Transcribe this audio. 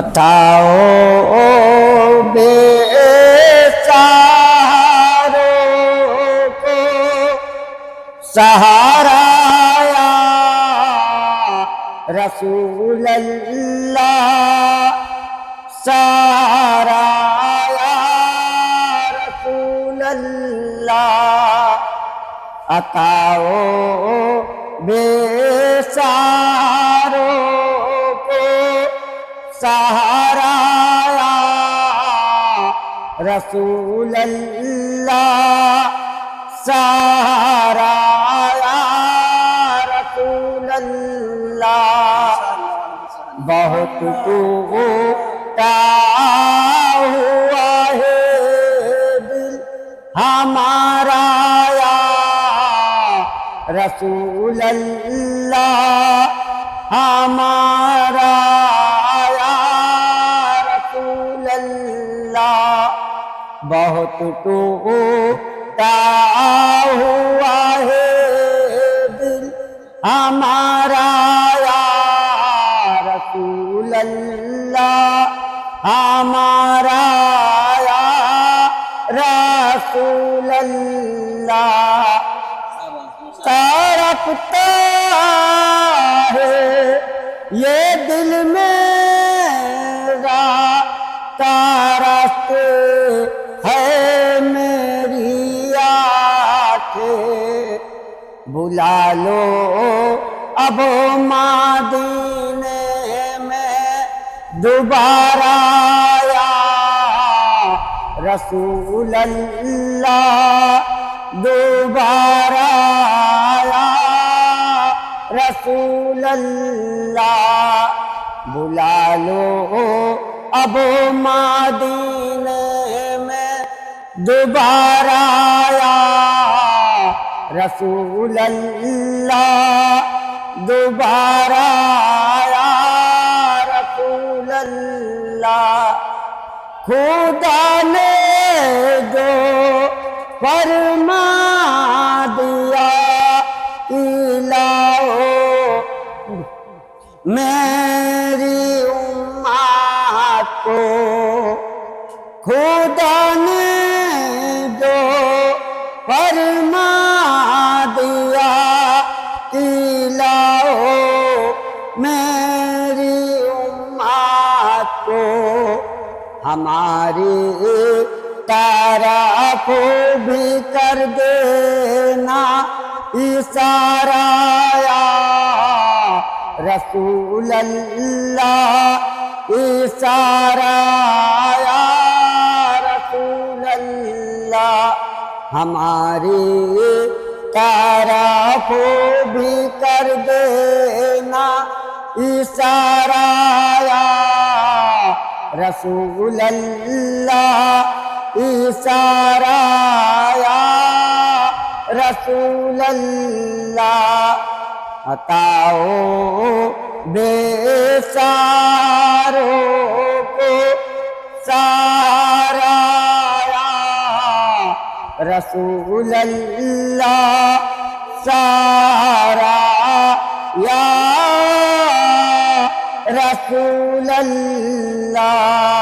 बताओ बेचारों को सहारा या रसूल अल्लाह, सहारा या रसूल अल्लाह। अताओ बेचारों को सहारा या रसूल अल्लाह, सहारा या रसूल अल्लाह। बहुत टूटा हुआ है दिल हमारा या रसूल अल्लाह, हमारा या रसूल अल्लाह। बहुत टूटा हुआ है दिल हमारा या रसूल अल्लाह, हमारा या रसूल अल्लाह। तड़पता है ये दिल मेरा, तरसते है मेरी आँखें। बुला लो अब मदीने में दोबारा या रसूल अल्लाह, दोबारा या रसूल अल्लाह। बुला लो अब मदीने में दोबारा या रसूल अल्लाह, दोबारा या रसूल अल्लाह। खुदा ने जो फरमा दिया इलाहो मेरी उम्मत को, खुदा ने जो फरमा दिया इलाहो मेरी उम्मत को। हमारी तरफ भी कर देना इशारा या रसूल अल्लाह, इशारा या रसूल अल्लाह। हमारी तरफ भी कर देना इशारा या रसूल अल्लाह, इशारा या रसूल अल्लाह। अताओ बेचारों को सहारा या रसूल अल्लाह, सहारा या रसूल अल्लाह।